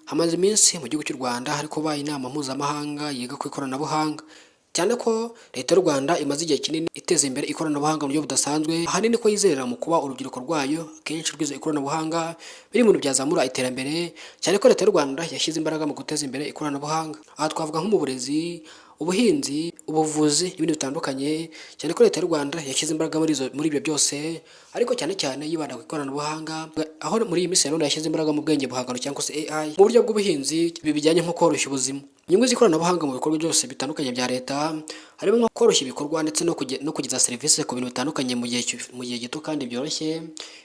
Hamaze iminsi mu gihugu cy'u Rwanda hari kuba inama mpuzamahanga yiga ku ikoranabuhanga, cyane ko leta y'u Rwanda imaze igihe kinini iteza imbere ikoranabuhanga mu buryo budasanzwe, ahanini ko yizerera mu kuba urubyiruko rwayo akenshi rwize ikoranabuhanga biri mu bintu byazamura iterambere, cyane ko leta y'u Rwanda yashyize imbaraga mu guteza imbere ikoranabuhanga. Aha twavuga nko mu burezi, ubuhinzi, ubuvuzi n'ibindi bitandukanye, cyane ko leta y'u Rwanda yashyize imbaraga muri ibyo byose, ariko cyane cyane yibanda ku ikoranabuhanga, aho muri iyi minsi ya none yashyize imbaraga mu bwenge buhangano cyangwa se AI mu buryo bw'ubuhinzi bijyanye nko koroshya ubuzima. Inyungu z'ikoranabuhanga mu bikorwa byose bitandukanye bya leta harimo nko koroshya ibikorwa ndetse no kugeza serivisi ku bintu bitandukanye mu gihe gito kandi byoroshye,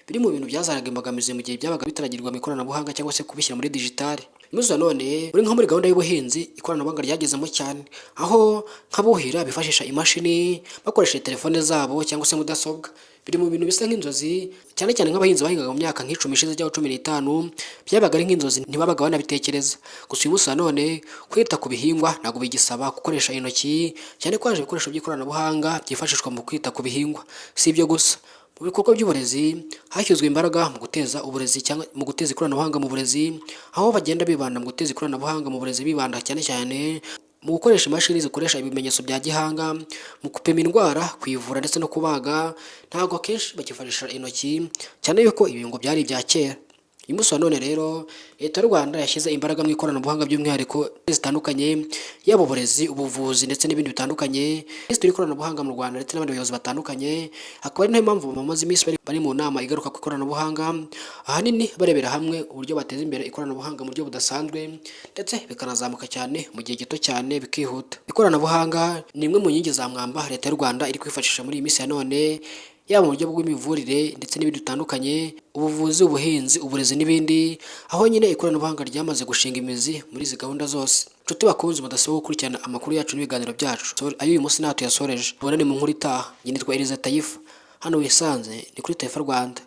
biri mu bintu byazanaga imbogamizi mu gihe byabaga bitaragirwa mu ikoranabuhanga cyangwa se kubishyira muri digitali. Umunsi wa none uri nko muri gahunda y'ubuhinzi, ikoranabuhanga ryagezemo cyane, aho nk'abuhira bifashisha imashini bakoresheje telefone zabo cyangwa se mudasobwa. Biri mu bintu bisa nk'inzozi, cyane cyane nk'abahinzi bahingaga mu myaka nk'icumi ishize cyangwa 15, byabaga ari nk'inzozi ntibabaga banabitekereza. Gusa uyu munsi wa none kwita ku bihingwa ntabwo bigisaba gukoresha intoki, cyane ko haje ibikoresho by'ikoranabuhanga byifashishwa mu kwita ku bihingwa. Si ibyo gusa, mu bikorwa by'uburezi hashyizwe imbaraga mu guteza uburezi cyangwa mu guteza ikoranabuhanga mu burezi, aho bagenda bibanda mu guteza ikoranabuhanga mu burezi, bibanda cyane cyane mu gukoresha imashini zikoresha ibimenyetso bya gihanga mu gupima indwara, kwivura ndetse no kubaga. Ntabwo akenshi bakifashisha intoki, cyane yuko ibi ngo byari ibya kera. Uyu munsi wa none rero leta y'u Rwanda yashyize imbaraga mu ikoranabuhanga by'umwihariko zitandukanye, yaba uburezi, ubuvuzi ndetse n'ibindi bitandukanye. Minisitiri w'ikoranabuhanga mu Rwanda ndetse n'abandi bayobozi batandukanye, akaba ari nayo mpamvu bamaze iminsi bari mu nama igaruka ku ikoranabuhanga, ahanini barebera hamwe uburyo bateza imbere ikoranabuhanga mu buryo budasanzwe ndetse bikanazamuka cyane mu gihe gito cyane bikihuta. Ikoranabuhanga ni imwe mu nkingi za mwamba leta y'u Rwanda iri kwifashisha muri iyi minsi ya none, yaba mu buryo bw'imivurire ndetse n'ibindi bitandukanye, ubuvuzi, ubuhinzi, uburezi n'ibindi, aho nyine ikoranabuhanga ryamaze gushinga imizi muri izi gahunda zose. Nshuti bakunze mudasaba gukurikirana amakuru yacu n'ibiganiro byacu, ayo uyu munsi ntaho tuyasoreje. Tubonane mu nkuru itaha. Njye nitwa Eliza Taifa, hano wisanze ni kuri Taifa Rwanda.